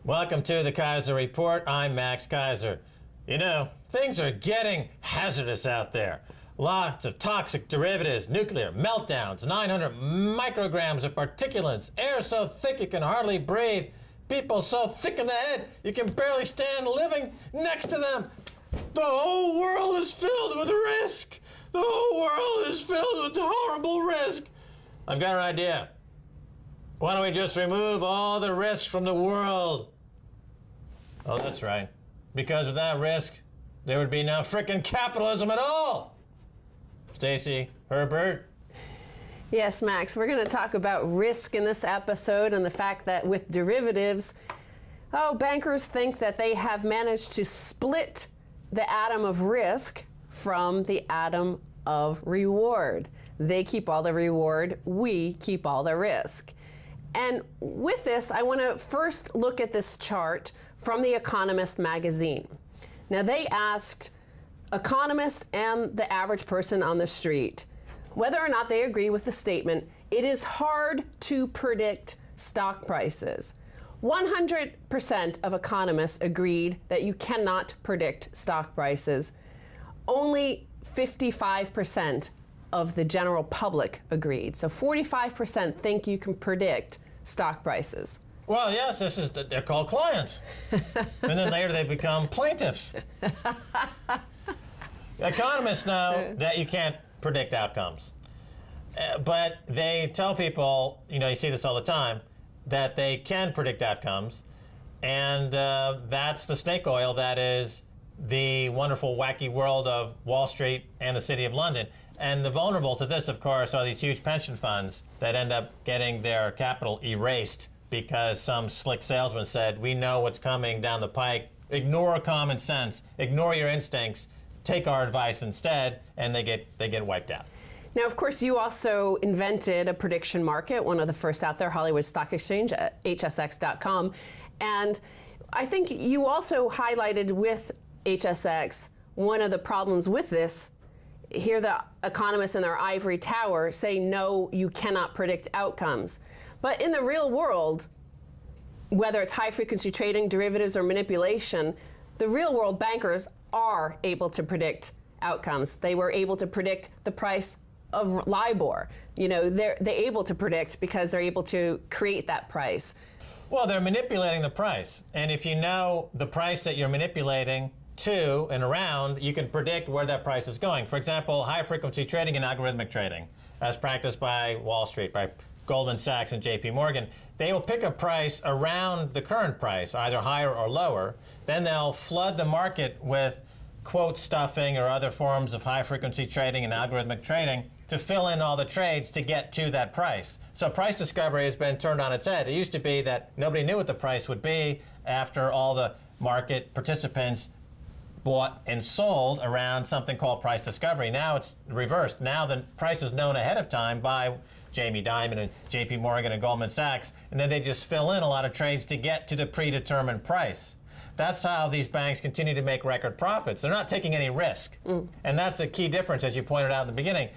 Welcome to the Keiser Report. I'm Max Keiser. You know, things are getting hazardous out there. Lots of toxic derivatives, nuclear meltdowns, 900 micrograms of particulates, air so thick you can hardly breathe, people so thick in the head you can barely stand living next to them. The whole world is filled with risk. The whole world is filled with horrible risk. I've got an idea. Why don't we just remove all the risk from the world? Oh, that's right. Because without risk, there would be no frickin' capitalism at all. Stacy Herbert. Yes, Max, we're going to talk about risk in this episode and the fact that with derivatives, bankers think that they have managed to split the atom of risk from the atom of reward. They keep all the reward, we keep all the risk. And with this, I want to first look at this chart from The Economist magazine. Now, they asked economists and the average person on the street whether or not they agree with the statement, it is hard to predict stock prices. 100% of economists agreed that you cannot predict stock prices. Only 55% of the general public agreed. So 45% think you can predict stock prices. Well, yes, they're called clients. And then later they become plaintiffs. Economists know that you can't predict outcomes. But they tell people, you see this all the time, that they can predict outcomes. And that's the snake oil that is the wonderful, wacky world of Wall Street and the City of London. And the vulnerable to this, of course, are these huge pension funds that end up getting their capital erased because some slick salesman said, we know what's coming down the pike. Ignore common sense. Ignore your instincts. Take our advice instead, and they get wiped out. Now, of course, you also invented a prediction market, one of the first out there, Hollywood Stock Exchange at hsx.com. And I think you also highlighted with HSX one of the problems with this. Here the economists in their ivory tower say, no, you cannot predict outcomes. But in the real world, whether it's high-frequency trading, derivatives, or manipulation, the real-world bankers are able to predict outcomes. They were able to predict the price of LIBOR. They're able to predict because they're able to create that price. Well, they're manipulating the price. And if you know the price that you're manipulating to and around, you can predict where that price is going. For example, high-frequency trading and algorithmic trading, as practiced by Wall Street, by Goldman Sachs and JP Morgan. They will pick a price around the current price, either higher or lower. Then they'll flood the market with quote stuffing or other forms of high-frequency trading and algorithmic trading to fill in all the trades to get to that price. So price discovery has been turned on its head. It used to be that nobody knew what the price would be after all the market participants bought and sold around something called price discovery. Now it's reversed. Now the price is known ahead of time by Jamie Dimon and JP Morgan and Goldman Sachs, and then they just fill in a lot of trades to get to the predetermined price. That's how these banks continue to make record profits. They're not taking any risk. And that's a key difference, as you pointed out in the beginning,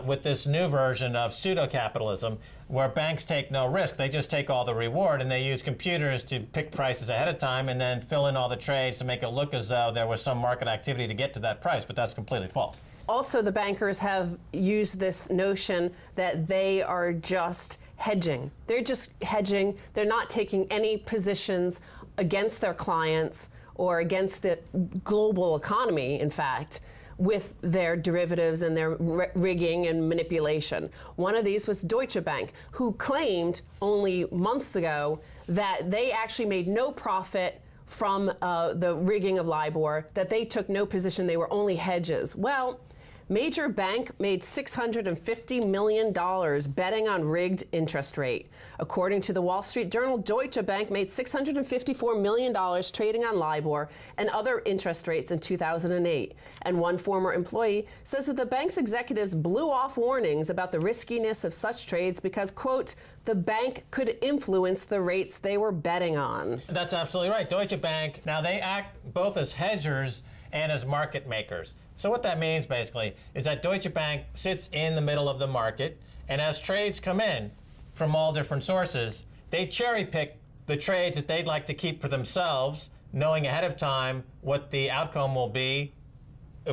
with this new version of pseudo-capitalism, where banks take no risk. They just take all the reward, and they use computers to pick prices ahead of time and then fill in all the trades to make it look as though there was some market activity to get to that price, but that's completely false. Also, the bankers have used this notion that they are just hedging. They're just hedging. They're not taking any positions against their clients or against the global economy, in fact, with their derivatives and their rigging and manipulation. One of these was Deutsche Bank, who claimed only months ago that they actually made no profit from the rigging of LIBOR, that they took no position, they were only hedges. Well, major bank made $650 million betting on rigged interest rate. According to the Wall Street Journal, Deutsche Bank made $654 million trading on LIBOR and other interest rates in 2008. And one former employee says that the bank's executives blew off warnings about the riskiness of such trades because, quote, the bank could influence the rates they were betting on. That's absolutely right. Deutsche Bank, now they act both as hedgers and as market makers. So what that means basically is that Deutsche Bank sits in the middle of the market, and as trades come in from all different sources, they cherry pick the trades that they'd like to keep for themselves, knowing ahead of time what the outcome will be,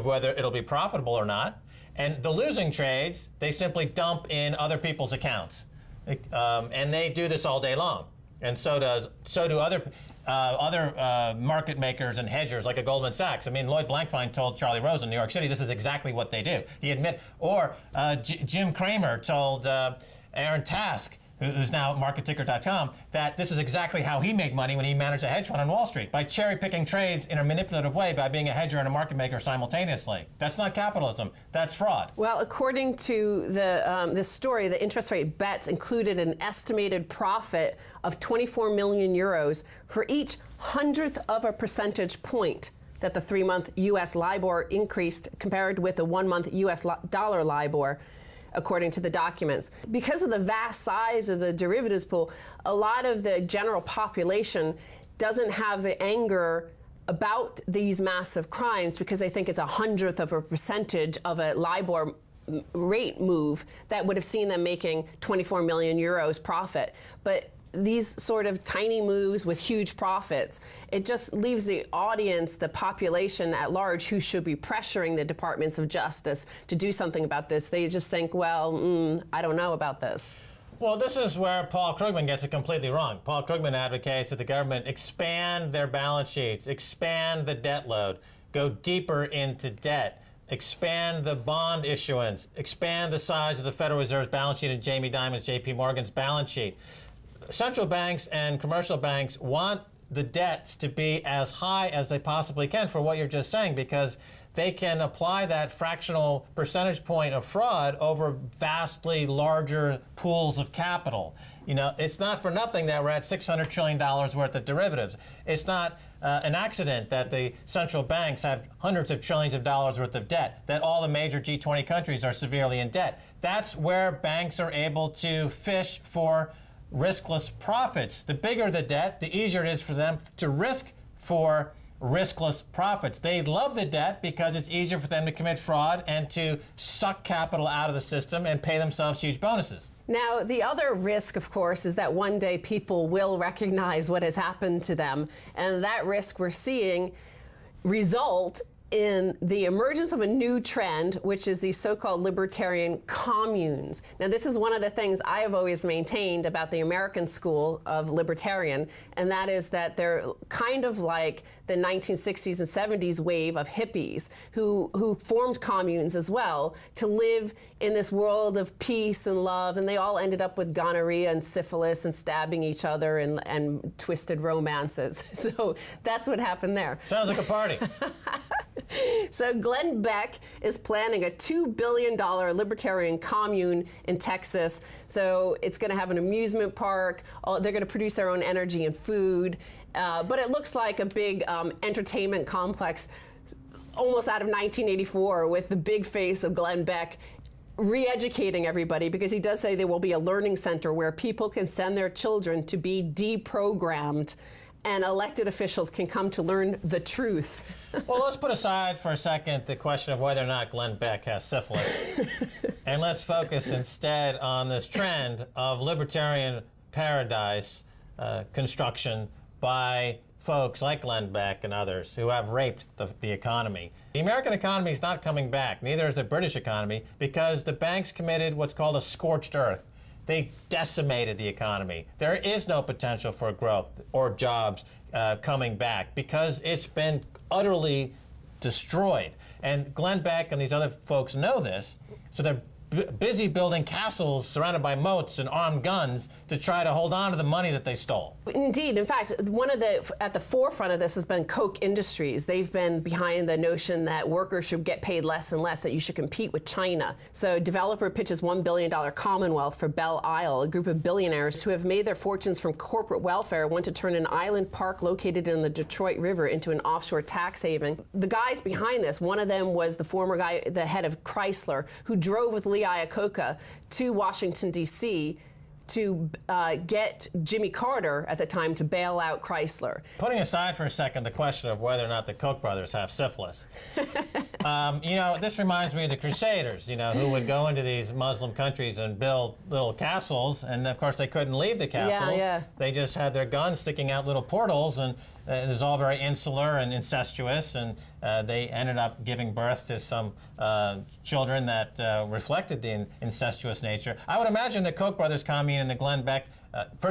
whether it'll be profitable or not. And the losing trades, they simply dump in other people's accounts. And they do this all day long. And so do other market makers and hedgers like a Goldman Sachs. I mean, Lloyd Blankfein told Charlie Rose in New York City this is exactly what they do. He admitted, or Jim Cramer told Aaron Task, who's now at marketticker.com, that this is exactly how he made money when he managed a hedge fund on Wall Street, by cherry-picking trades in a manipulative way, by being a hedger and a market maker simultaneously. That's not capitalism. That's fraud. Well, according to this story, the interest rate bets included an estimated profit of 24 million euros for each 100th of a percentage point that the 3-month U.S. LIBOR increased compared with the 1-month U.S. dollar LIBOR, according to the documents. Because of the vast size of the derivatives pool, a lot of the general population doesn't have the anger about these massive crimes because they think it's 100th of a percentage of a LIBOR rate move that would have seen them making 24 million euros profit. But these sort of tiny moves with huge profits, it just leaves the audience, the population at large, who should be pressuring the departments of justice to do something about this. They just think, well, I don't know about this. Well, this is where Paul Krugman gets it completely wrong. Paul Krugman advocates that the government expand their balance sheets, expand the debt load, go deeper into debt, expand the bond issuance, expand the size of the Federal Reserve's balance sheet and Jamie Dimon's JP Morgan's balance sheet. Central banks and commercial banks want the debts to be as high as they possibly can for what you're just saying, because they can apply that fractional percentage point of fraud over vastly larger pools of capital. You know, it's not for nothing that we're at $600 trillion worth of derivatives. It's not an accident that the central banks have hundreds of trillions of dollars worth of debt, that all the major G20 countries are severely in debt. That's where banks are able to fish for riskless profits. The bigger the debt, the easier it is for them to risk for riskless profits. They love the debt because it's easier for them to commit fraud and to suck capital out of the system and pay themselves huge bonuses. Now, the other risk, of course, is that one day people will recognize what has happened to them, and that risk we're seeing result in the emergence of a new trend, which is the so-called libertarian communes. Now, this is one of the things I have always maintained about the American school of libertarian, and that is that they're kind of like the 1960s and 70s wave of hippies who formed communes as well to live in this world of peace and love, and they all ended up with gonorrhea and syphilis and stabbing each other and twisted romances. So that's what happened there. Sounds like a party. So Glenn Beck is planning a $2 billion libertarian commune in Texas. So it's going to have an amusement park. They're going to produce their own energy and food. But it looks like a big entertainment complex, almost out of 1984, with the big face of Glenn Beck re-educating everybody, because he does say there will be a learning center where people can send their children to be deprogrammed and elected officials can come to learn the truth. Well, let's put aside for a second the question of whether or not Glenn Beck has syphilis. And let's focus instead on this trend of libertarian paradise construction by folks like Glenn Beck and others who have raped the economy. The American economy is not coming back, neither is the British economy, because the banks committed what's called a scorched earth. They decimated the economy. There is no potential for growth or jobs coming back because it's been utterly destroyed. And Glenn Beck and these other folks know this, so they're busy building castles surrounded by moats and armed guns to try to hold on to the money that they stole. Indeed. In fact, at the forefront of this has been Koch Industries. They've been behind the notion that workers should get paid less and less, that you should compete with China. So developer pitches $1 billion Commonwealth for Belle Isle. A group of billionaires who have made their fortunes from corporate welfare want to turn an island park located in the Detroit River into an offshore tax haven. The guys behind this, one of them was the former guy, the head of Chrysler, who drove with Lee Iacocca to Washington, D.C. to get Jimmy Carter at the time to bail out Chrysler. Putting aside for a second the question of whether or not the Koch brothers have syphilis, this reminds me of the Crusaders, who would go into these Muslim countries and build little castles, and of course they couldn't leave the castles. Yeah. They just had their guns sticking out little portals, and it was all very insular and incestuous, and they ended up giving birth to some children that reflected the incestuous nature. I would imagine the Koch brothers commune and the Glenn Beck,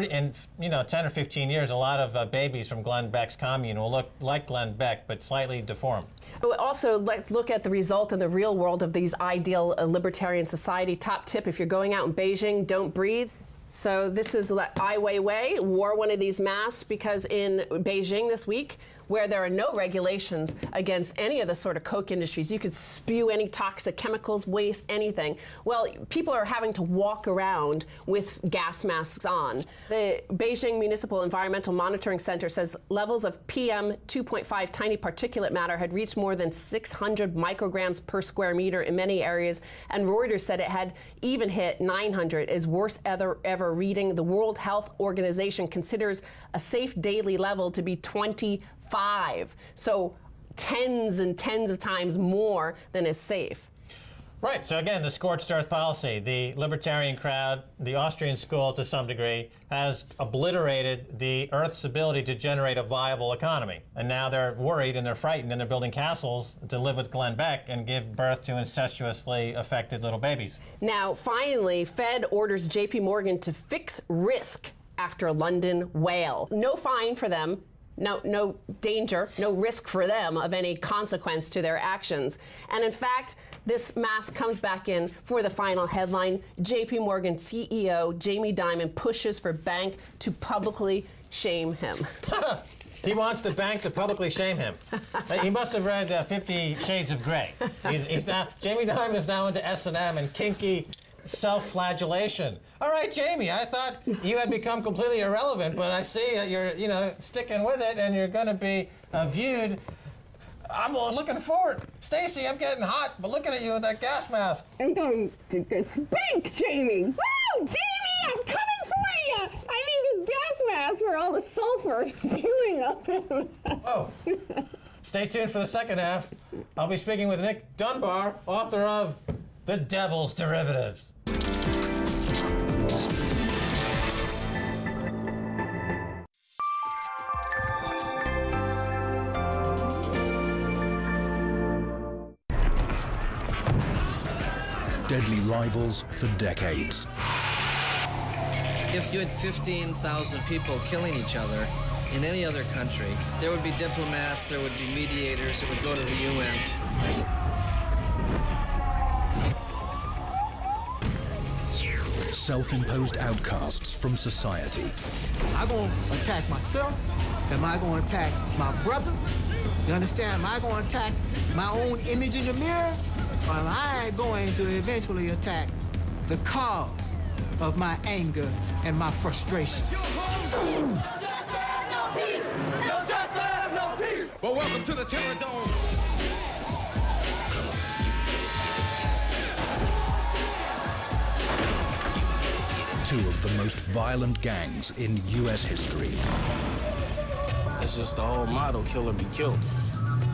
in 10 or 15 years, a lot of babies from Glenn Beck's commune will look like Glenn Beck, but slightly deformed. Also, let's look at the result in the real world of these ideal libertarian society. Top tip, if you're going out in Beijing, don't breathe. So this is Ai Weiwei wore one of these masks because in Beijing this week, where there are no regulations against any of the sort of Koch industries, you could spew any toxic chemicals, waste, anything. Well, people are having to walk around with gas masks on. The Beijing Municipal Environmental Monitoring Center says levels of PM 2.5 tiny particulate matter had reached more than 600 micrograms per square meter in many areas, and Reuters said it had even hit 900, its worst ever reading. The World Health Organization considers a safe daily level to be 25. So tens and tens of times more than is safe. Right. So again, the scorched earth policy, the libertarian crowd, the Austrian school to some degree, has obliterated the Earth's ability to generate a viable economy. And now they're worried and they're frightened and they're building castles to live with Glenn Beck and give birth to incestuously affected little babies. Now, finally, Fed orders JP Morgan to fix risk after London whale. No fine for them. No danger, no risk for them of any consequence to their actions. And in fact, this mask comes back in for the final headline. JP Morgan CEO Jamie Dimon pushes for bank to publicly shame him. He wants the bank to publicly shame him. He must have read 50 Shades of Grey. Jamie Dimon is now into S&M and kinky self-flagellation. All right, Jamie, I thought you had become completely irrelevant, but I see that you're, sticking with it, and you're going to be viewed. I'm looking forward. Stacy, I'm getting hot, but looking at you with that gas mask. I'm going to spank Jamie. Woo! Jamie, I'm coming for you! I need this gas mask for all the sulfur spewing up in Oh. Stay tuned for the second half. I'll be speaking with Nick Dunbar, author of The Devil's Derivatives. Deadly rivals for decades. If you had 15,000 people killing each other in any other country, there would be diplomats, there would be mediators, it would go to the UN. Self-imposed outcasts from society. I'm going to attack myself. Am I going to attack my brother? You understand? Am I going to attack my own image in the mirror? Or am I going to eventually attack the cause of my anger and my frustration? Well, welcome to the Terror Dome. Two of the most violent gangs in U.S. history. It's just the whole motto, kill or be killed.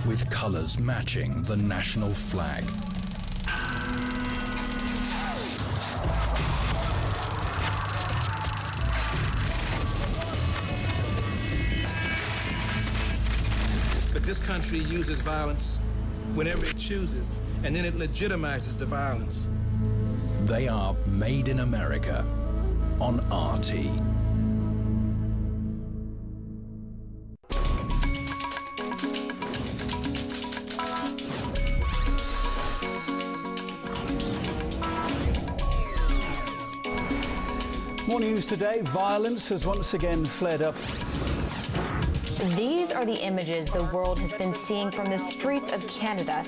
With colors matching the national flag. But this country uses violence whenever it chooses, and then it legitimizes the violence. They are Made in America on RT. More news today. Violence has once again flared up. These are the images the world has been seeing from the streets of Canada.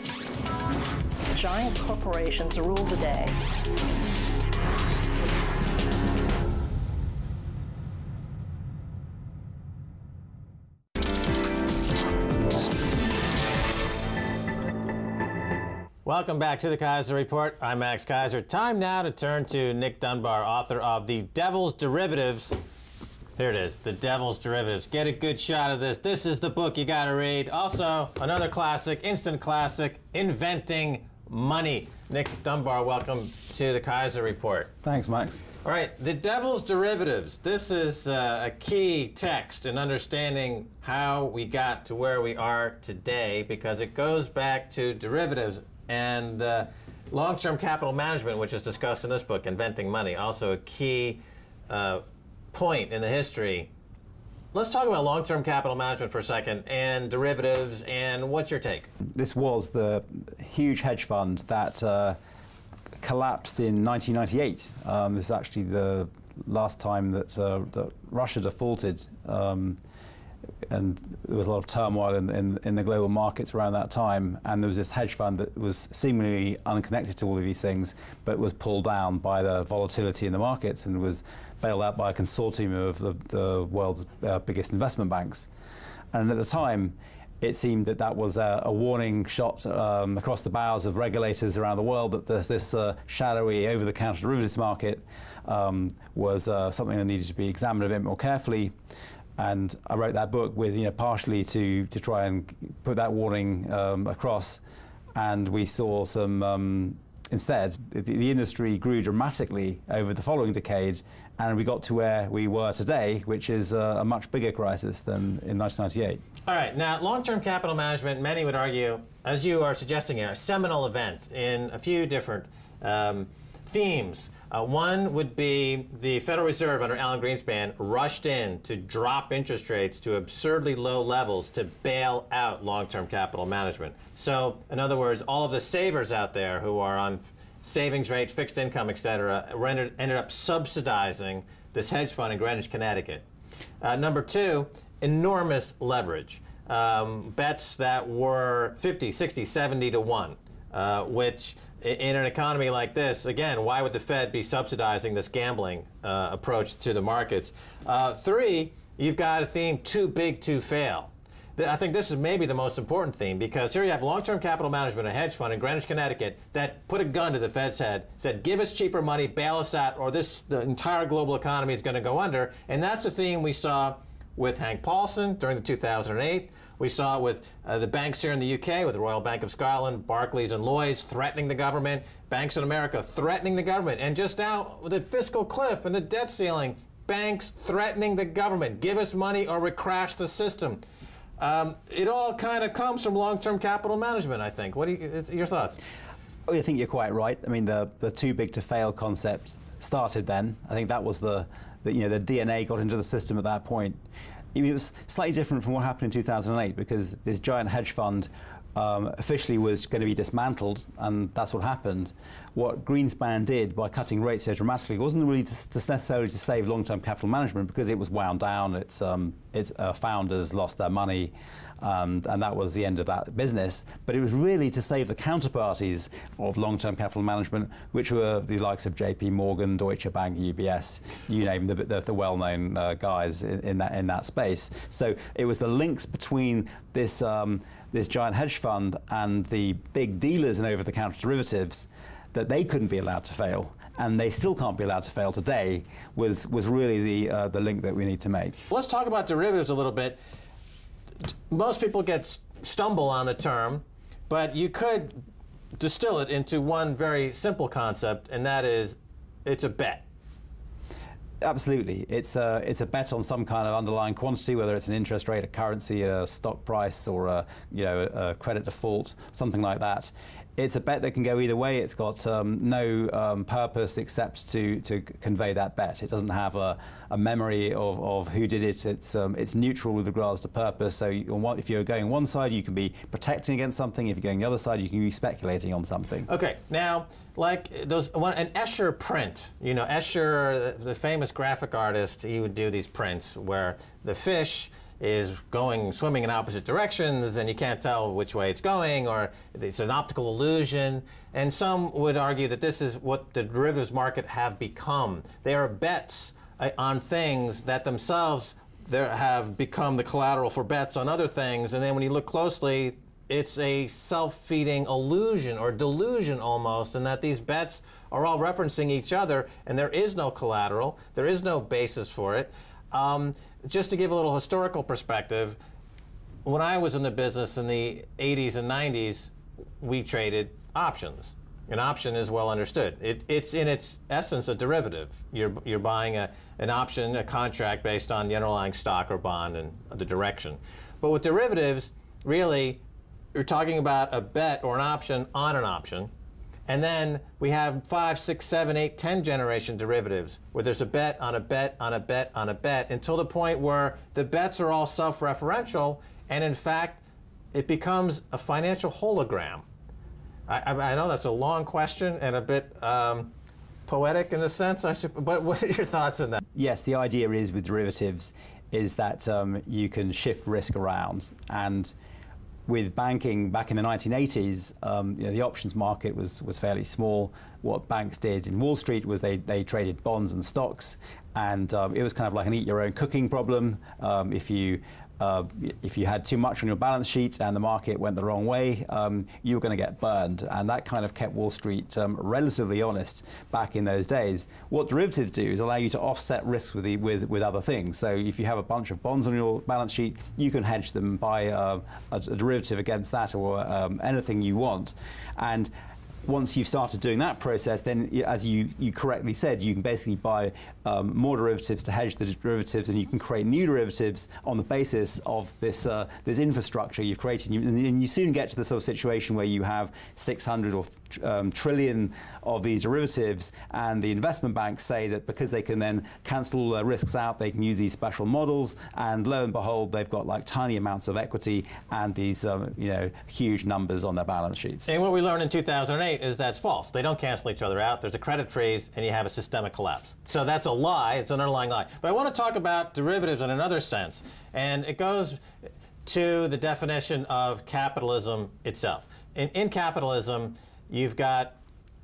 Giant corporations rule the day. Welcome back to the Keiser Report. I'm Max Keiser. Time now to turn to Nick Dunbar, author of The Devil's Derivatives. Here it is, The Devil's Derivatives. Get a good shot of this. This is the book you got to read. Also, another classic, instant classic, Inventing Money. Nick Dunbar, welcome to the Keiser Report. Thanks, Max. All right, The Devil's Derivatives. This is a key text in understanding how we got to where we are today, because it goes back to derivatives and long-term capital management, which is discussed in this book, Inventing Money, also a key point in the history. Let's talk about long-term capital management for a second and derivatives, and what's your take? This was the huge hedge fund that collapsed in 1998. This is actually the last time that Russia defaulted. And there was a lot of turmoil in the global markets around that time, and there was this hedge fund that was seemingly unconnected to all of these things, but was pulled down by the volatility in the markets and was bailed out by a consortium of the world's biggest investment banks. And at the time, it seemed that that was a warning shot across the bows of regulators around the world that this shadowy over-the-counter derivatives market was something that needed to be examined a bit more carefully. And I wrote that book with, partially to try and put that warning across. And we saw some, instead, the industry grew dramatically over the following decade, and we got to where we were today, which is a much bigger crisis than in 1998. All right, now long-term capital management, many would argue, as you are suggesting here, a seminal event in a few different themes. One would be the Federal Reserve under Alan Greenspan rushed in to drop interest rates to absurdly low levels to bail out long-term capital management. So, in other words, all of the savers out there who are on savings rates, fixed income, et cetera, ended up subsidizing this hedge fund in Greenwich, Connecticut. Number two, enormous leverage. Bets that were 50, 60, 70 to 1. Which, in an economy like this, again, why would the Fed be subsidizing this gambling approach to the markets? Three, you've got a theme, too big to fail. I think this is maybe the most important theme, because here you have long-term capital management, a hedge fund in Greenwich, Connecticut, that put a gun to the Fed's head, said, give us cheaper money, bail us out, or the entire global economy is going to go under. And that's a theme we saw with Hank Paulson during the 2008. We saw it with the banks here in the UK, with the Royal Bank of Scotland, Barclays and Lloyds threatening the government, banks in America threatening the government, and just now with the fiscal cliff and the debt ceiling, banks threatening the government, give us money or we crash the system. It all kind of comes from long-term capital management, I think. What are your thoughts? Oh, I think you're quite right. I mean, the too big to fail concept started then. I think that was the DNA got into the system at that point. It was slightly different from what happened in 2008, because this giant hedge fund officially was going to be dismantled, and that's what happened. What Greenspan did by cutting rates so dramatically wasn't really necessarily to save long-term capital management, because it was wound down. Its founders lost their money, and that was the end of that business. But it was really to save the counterparties of long-term capital management, which were the likes of JP Morgan, Deutsche Bank, UBS, you name the well-known guys in that space. So it was the links between this giant hedge fund and the big dealers in over-the-counter derivatives that they couldn't be allowed to fail, and they still can't be allowed to fail today, was really the link that we need to make. Let's talk about derivatives a little bit. Most people stumble on the term, but you could distill it into one very simple concept, and that is, it's a bet. Absolutely. It's a bet on some kind of underlying quantity, whether it's an interest rate, a currency, a stock price, or a credit default, something like that. It's a bet that can go either way. It's got no purpose except to convey that bet. It doesn't have a memory of who did it. It's neutral with regards to purpose. So if you're going one side, you can be protecting against something. If you're going the other side, you can be speculating on something. Okay, now, like an Escher print, Escher, the famous graphic artist, he would do these prints where the fish is swimming in opposite directions, and you can't tell which way it's going, or it's an optical illusion. And some would argue that this is what the derivatives market have become. They are bets on things that themselves have become the collateral for bets on other things, and then when you look closely, it's a self-feeding illusion or delusion almost, and that these bets are all referencing each other, and there is no collateral, there is no basis for it. Just to give a little historical perspective, when I was in the business in the 80s and 90s, we traded options. An option is well understood. It's in its essence a derivative. You're buying an option, a contract based on the underlying stock or bond and the direction. But with derivatives, really, you're talking about a bet or an option on an option. And then we have 5, 6, 7, 8, 10 generation derivatives where there's a bet on a bet on a bet on a bet until the point where the bets are all self-referential, and in fact, it becomes a financial hologram. I know that's a long question and a bit poetic in a sense, but what are your thoughts on that? Yes, the idea is with derivatives is that you can shift risk around. And with banking back in the 1980s, the options market was fairly small. What banks did in Wall Street was they traded bonds and stocks, and it was kind of like an eat your own cooking problem. If you had too much on your balance sheet and the market went the wrong way, you were going to get burned. And that kind of kept Wall Street relatively honest back in those days. What derivatives do is allow you to offset risks with other things. So if you have a bunch of bonds on your balance sheet, you can hedge them, buy a derivative against that, or anything you want. And once you've started doing that process, then, as you correctly said, you can basically buy more derivatives to hedge the derivatives, and you can create new derivatives on the basis of this infrastructure you've created. And you soon get to the sort of situation where you have 600 or trillion of these derivatives, and the investment banks say that because they can then cancel all their risks out, they can use these special models, and lo and behold, they've got like tiny amounts of equity and these huge numbers on their balance sheets. And what we learned in 2008 is that's false. They don't cancel each other out. There's a credit freeze, and you have a systemic collapse. So that's a lie. It's an underlying lie. But I want to talk about derivatives in another sense, and it goes to the definition of capitalism itself. In capitalism, you've got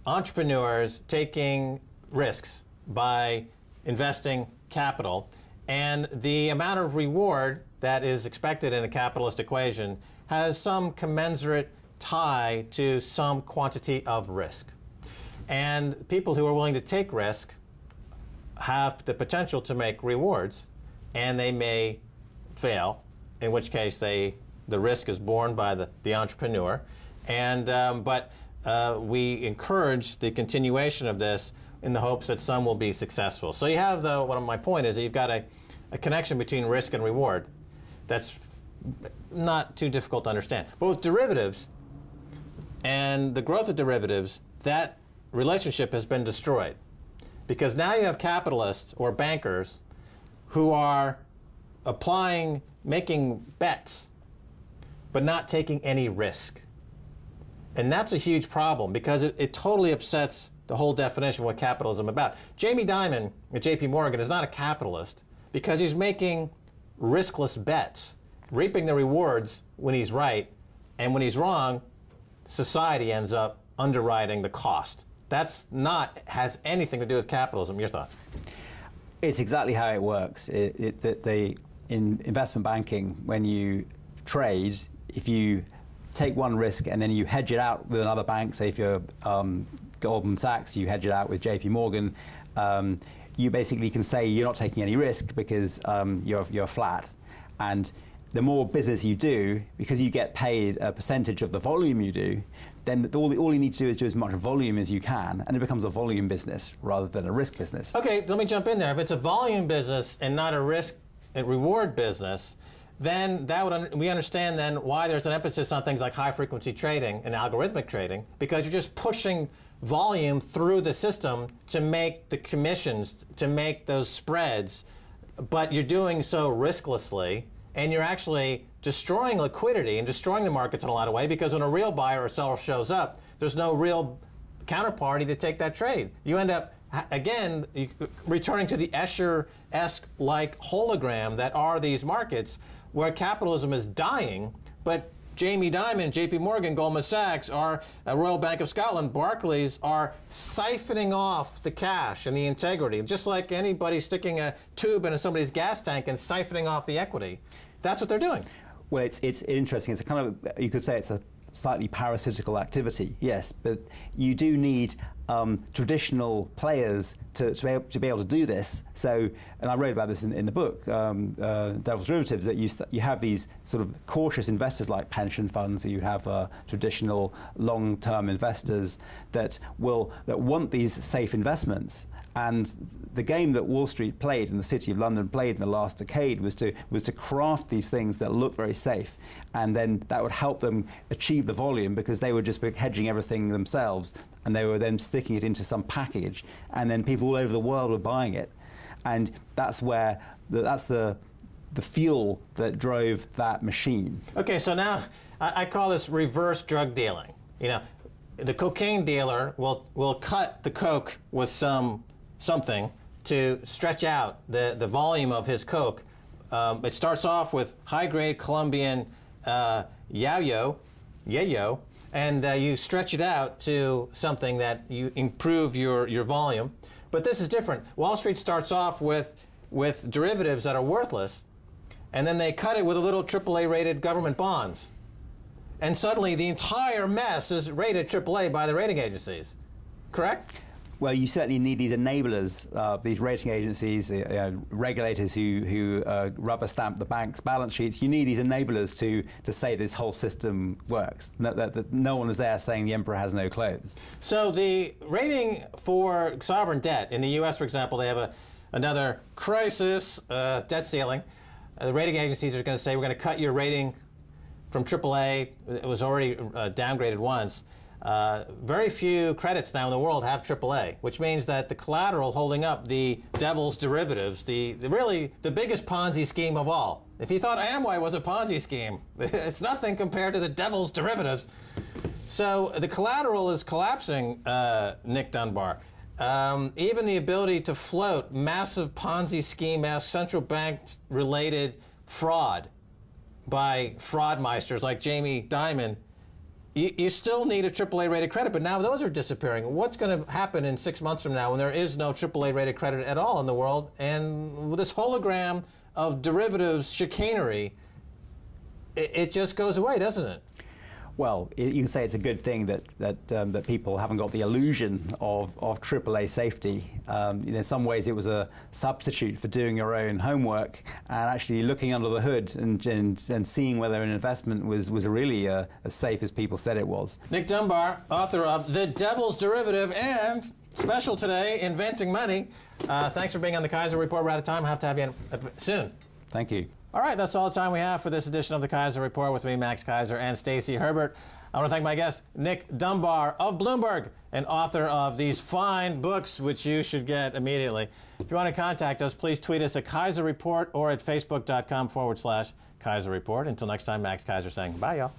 entrepreneurs taking risks by investing capital, and the amount of reward that is expected in a capitalist equation has some commensurate tie to some quantity of risk. And people who are willing to take risk have the potential to make rewards, and they may fail, in which case the risk is borne by the entrepreneur. And but we encourage the continuation of this in the hopes that some will be successful. So you have, though, one of my point is that you've got a connection between risk and reward that's not too difficult to understand. But with derivatives and the growth of derivatives, that relationship has been destroyed. Because now you have capitalists or bankers who are making bets, but not taking any risk. And that's a huge problem, because it totally upsets the whole definition of what capitalism is about. Jamie Dimon at JP Morgan is not a capitalist because he's making riskless bets, reaping the rewards when he's right, and when he's wrong, society ends up underwriting the cost. That's has anything to do with capitalism. Your thoughts? It's exactly how it works. In investment banking, when you trade, if you take one risk and then you hedge it out with another bank, say if you're Goldman Sachs, you hedge it out with JP Morgan, you basically can say you're not taking any risk because you're flat. And the more business you do, because you get paid a percentage of the volume you do, then all you need to do is do as much volume as you can, and it becomes a volume business rather than a risk business. Okay, let me jump in there. If it's a volume business and not a risk and reward business, then we understand then why there's an emphasis on things like high-frequency trading and algorithmic trading, because you're just pushing volume through the system to make the commissions, to make those spreads, but you're doing so risklessly, and you're actually destroying liquidity and destroying the markets in a lot of ways, because when a real buyer or seller shows up, there's no real counterparty to take that trade. You end up, again, returning to the Escher-esque like hologram that are these markets, where capitalism is dying, but Jamie Dimon, JP Morgan, Goldman Sachs, Royal Bank of Scotland, Barclays are siphoning off the cash and the integrity, just like anybody sticking a tube into somebody's gas tank and siphoning off the equity. That's what they're doing. Well, it's interesting. It's a kind of, you could say it's a slightly parasitical activity, yes, but you do need traditional players to be able to do this. So, and I wrote about this in the book, Devil's Derivatives, that you have these sort of cautious investors like pension funds, so you have traditional long-term investors that want these safe investments. And the game that Wall Street played and the City of London played in the last decade was to craft these things that look very safe, and then that would help them achieve the volume because they were just hedging everything themselves, and they were then sticking it into some package, and then people all over the world were buying it, and that's the fuel that drove that machine. Okay, so now I call this reverse drug dealing. You know, the cocaine dealer will cut the coke with something to stretch out the volume of his coke. It starts off with high-grade Colombian yayo, and you stretch it out to something that you improve your volume. But this is different. Wall Street starts off with derivatives that are worthless, and then they cut it with a little AAA-rated government bonds. And suddenly the entire mess is rated AAA by the rating agencies. Correct? Well, you certainly need these enablers, these rating agencies, regulators who rubber stamp the bank's balance sheets. You need these enablers to say this whole system works. That no one is there saying the emperor has no clothes. So the rating for sovereign debt in the U.S., for example, they have another crisis debt ceiling. The rating agencies are going to say we're going to cut your rating from AAA. It was already downgraded once. Very few credits now in the world have AAA, which means that the collateral holding up the devil's derivatives, really the biggest Ponzi scheme of all. If you thought Amway was a Ponzi scheme, it's nothing compared to the devil's derivatives. So the collateral is collapsing, Nick Dunbar. Even the ability to float massive Ponzi scheme-esque central bank-related fraud by fraudmeisters like Jamie Dimon, you still need a AAA-rated credit, but now those are disappearing. What's going to happen in 6 months from now when there is no AAA-rated credit at all in the world, and this hologram of derivatives chicanery, it just goes away, doesn't it? Well, you can say it's a good thing that people haven't got the illusion of AAA safety. In some ways, it was a substitute for doing your own homework and actually looking under the hood and seeing whether an investment was really as safe as people said it was. Nick Dunbar, author of The Devil's Derivative and special today, Inventing Money. Thanks for being on the Keiser Report. We're out of time. I'll have to have you in soon. Thank you. All right, that's all the time we have for this edition of the Keiser Report with me, Max Keiser, and Stacy Herbert. I want to thank my guest, Nick Dunbar of Bloomberg, and author of these fine books, which you should get immediately. If you want to contact us, please tweet us at Keiser Report or at facebook.com/Keiser Report. Until next time, Max Keiser saying bye, y'all.